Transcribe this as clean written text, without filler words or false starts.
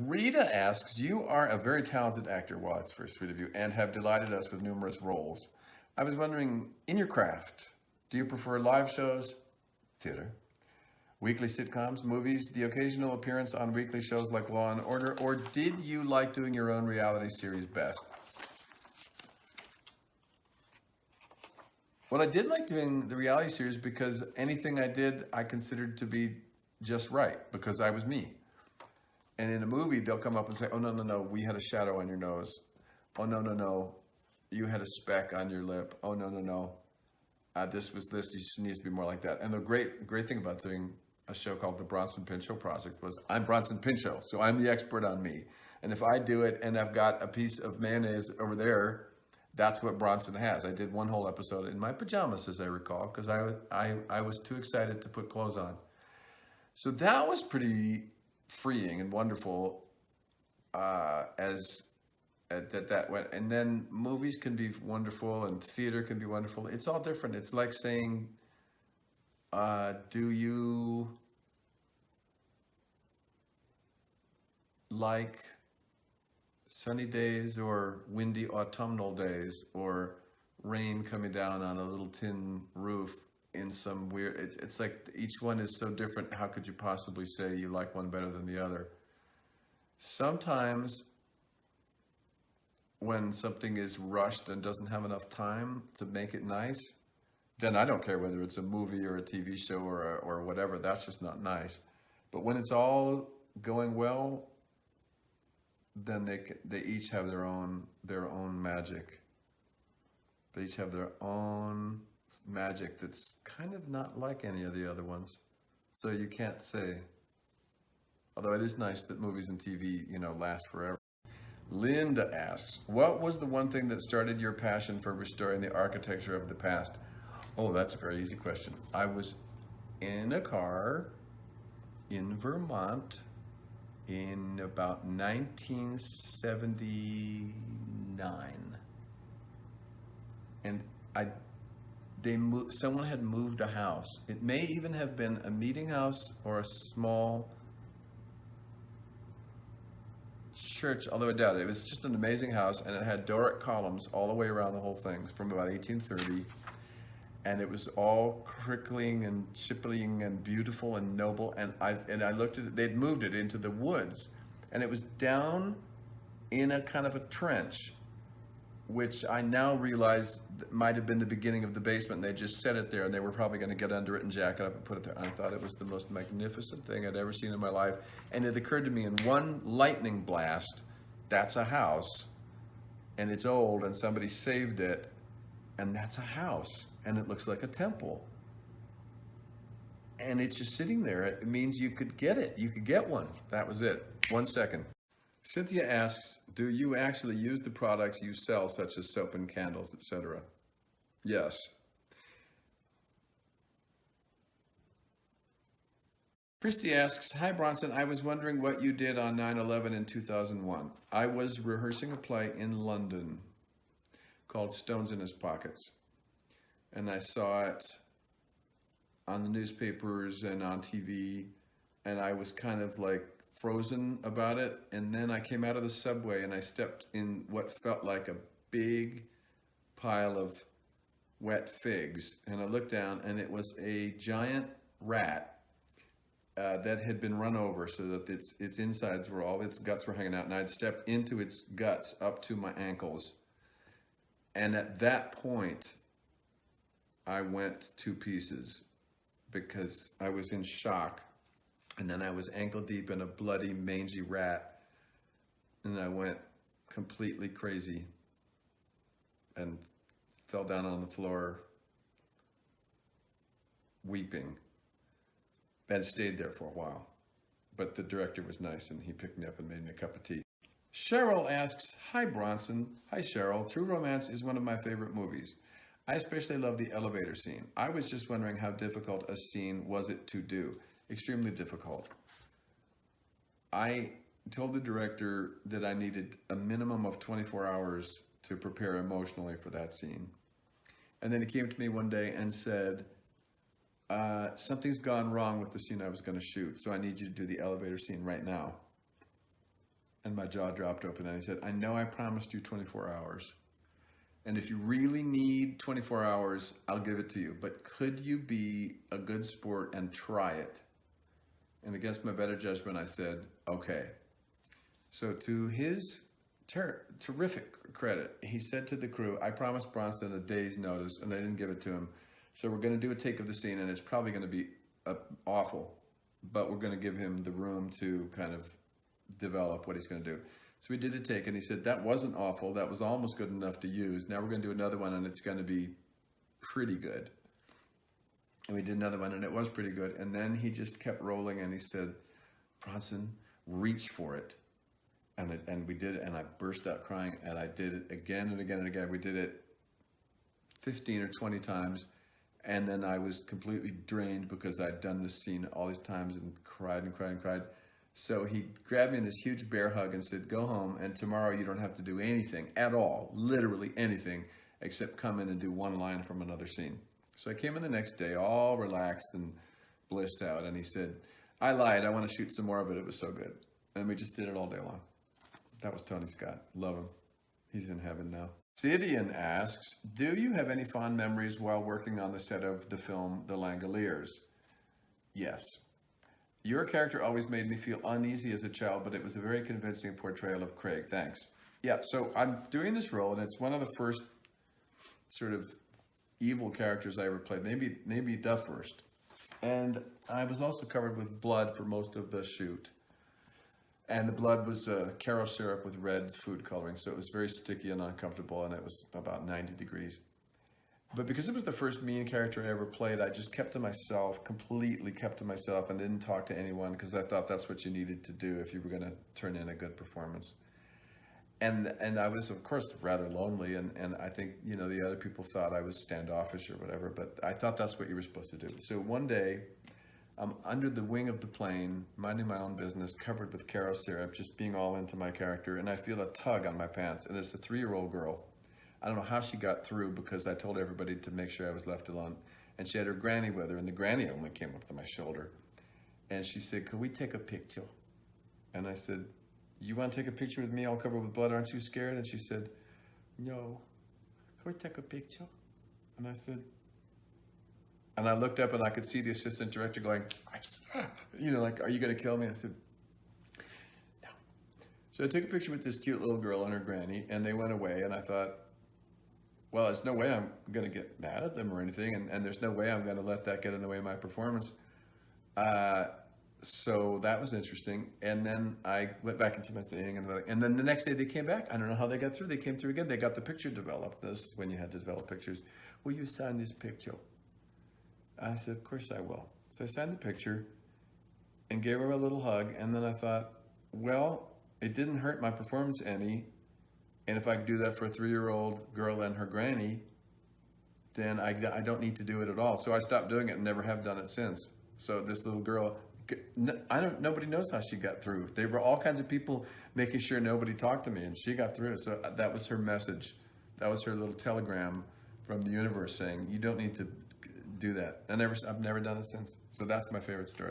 Rita asks, you are a very talented actor, well, that's very sweet of you, and have delighted us with numerous roles. I was wondering, in your craft, do you prefer live shows, theater, weekly sitcoms, movies, the occasional appearance on weekly shows like Law and Order, or did you like doing your own reality series best? Well, I did like doing the reality series because anything I did, I considered to be just right because I was me. And in a movie, they'll come up and say, oh, no, no, no, we had a shadow on your nose. Oh, no, no, no, you had a speck on your lip. Oh, no, no, no, this was this, you just needs to be more like that. And the great thing about doing a show called the Bronson Pinchot Project was I'm Bronson Pinchot, so I'm the expert on me. And if I do it and I've got a piece of mayonnaise over there, that's what Bronson has. I did one whole episode in my pajamas, as I recall, because I was too excited to put clothes on. So that was pretty freeing and wonderful that went. And then movies can be wonderful and theater can be wonderful. It's all different. It's like saying, do you like sunny days or windy autumnal days or rain coming down on a little tin roof in some weird, it's like each one is so different. How could you possibly say you like one better than the other? Sometimes when something is rushed and doesn't have enough time to make it nice, then I don't care whether it's a movie or a TV show or whatever, that's just not nice. But when it's all going well, then they each have their own magic. They each have their own magic that's kind of not like any of the other ones. So you can't say, although it is nice that movies and TV, last forever. Linda asks, what was the one thing that started your passion for restoring the architecture of the past? Oh, that's a very easy question. I was in a car in Vermont in about 1979. And someone had moved a house. It may even have been a meeting house or a small church, although I doubt it. It was just an amazing house, and it had Doric columns all the way around the whole thing from about 1830. And it was all crickling and chipping and beautiful and noble. And I looked at it, they'd moved it into the woods, and it was down in a kind of a trench, which I now realize might have been the beginning of the basement. And they just set it there, and they were probably going to get under it and jack it up and put it there. I thought it was the most magnificent thing I'd ever seen in my life. And it occurred to me in one lightning blast, that's a house, and it's old, and somebody saved it, and that's a house, and it looks like a temple. And it's just sitting there. It means you could get it. You could get one. That was it. 1 second. Cynthia asks, do you actually use the products you sell, such as soap and candles, etc.? Yes. Christy asks, hi Bronson, I was wondering what you did on 9/11 in 2001. I was rehearsing a play in London called Stones in His Pockets. And I saw it on the newspapers and on TV, and I was kind of like frozen about it. And then I came out of the subway and I stepped in what felt like a big pile of wet figs. And I looked down, and it was a giant rat that had been run over so that its insides were, all its guts were hanging out. And I'd stepped into its guts up to my ankles. And at that point, I went to pieces because I was in shock. And then I was ankle deep in a bloody, mangy rat. And I went completely crazy and fell down on the floor weeping and stayed there for a while. But the director was nice, and he picked me up and made me a cup of tea. Cheryl asks, hi Bronson. Hi Cheryl. True Romance is one of my favorite movies. I especially love the elevator scene. I was just wondering how difficult a scene was it to do? Extremely difficult. I told the director that I needed a minimum of 24 hours to prepare emotionally for that scene. And then he came to me one day and said, something's gone wrong with the scene I was going to shoot, so I need you to do the elevator scene right now. And my jaw dropped open and he said, I know I promised you 24 hours. And if you really need 24 hours, I'll give it to you. But could you be a good sport and try it? And against my better judgment, I said, okay. So to his terrific credit, he said to the crew, I promised Bronson a day's notice and I didn't give it to him. So we're going to do a take of the scene and it's probably going to be awful, but we're going to give him the room to kind of develop what he's going to do. So we did a take and he said, that wasn't awful. That was almost good enough to use. Now we're going to do another one and it's going to be pretty good. And we did another one and it was pretty good. And then he just kept rolling and he said, Bronson, reach for it. And we did it and I burst out crying and I did it again and again and again. We did it 15 or 20 times. And then I was completely drained because I'd done this scene all these times and cried and cried and cried. So he grabbed me in this huge bear hug and said, go home and tomorrow you don't have to do anything at all, literally anything, except come in and do one line from another scene. So I came in the next day all relaxed and blissed out and he said, I lied, I want to shoot some more of it, it was so good. And we just did it all day long. That was Tony Scott, love him. He's in heaven now. Sidian asks, do you have any fond memories while working on the set of the film The Langoliers? Yes. Your character always made me feel uneasy as a child, but it was a very convincing portrayal of Craig. Thanks. Yeah, so I'm doing this role, and it's one of the first sort of evil characters I ever played, maybe the first. And I was also covered with blood for most of the shoot. And the blood was Caro syrup with red food coloring, so it was very sticky and uncomfortable, and it was about 90 degrees. But because it was the first mean character I ever played, I just kept to myself, completely kept to myself, and didn't talk to anyone because I thought that's what you needed to do if you were going to turn in a good performance. And I was, of course, rather lonely, and I think, you know, the other people thought I was standoffish or whatever, but I thought that's what you were supposed to do. So one day, I'm under the wing of the plane, minding my own business, covered with Caro syrup, just being all into my character, and I feel a tug on my pants, and it's a 3-year-old girl. I don't know how she got through because I told everybody to make sure I was left alone. And she had her granny with her, and the granny only came up to my shoulder. And she said, could we take a picture? And I said, you want to take a picture with me all covered with blood? Aren't you scared? And she said, no. Can we take a picture? And I said, and I looked up and I could see the assistant director going, you know, like, are you going to kill me? I said, no. So I took a picture with this cute little girl and her granny, and they went away, and I thought, well, there's no way I'm going to get mad at them or anything, and there's no way I'm going to let that get in the way of my performance. So that was interesting. And then I went back into my thing, and then the next day they came back. I don't know how they got through. They came through again. They got the picture developed. This is when you had to develop pictures. Will you sign this picture? I said, of course I will. So I signed the picture and gave her a little hug, and then I thought, well, it didn't hurt my performance any. And if I could do that for a 3-year-old girl and her granny, then I don't need to do it at all. So I stopped doing it and never have done it since. So this little girl, nobody knows how she got through. There were all kinds of people making sure nobody talked to me, and she got through. So that was her message. That was her little telegram from the universe saying, you don't need to do that. I've never done it since. So that's my favorite story.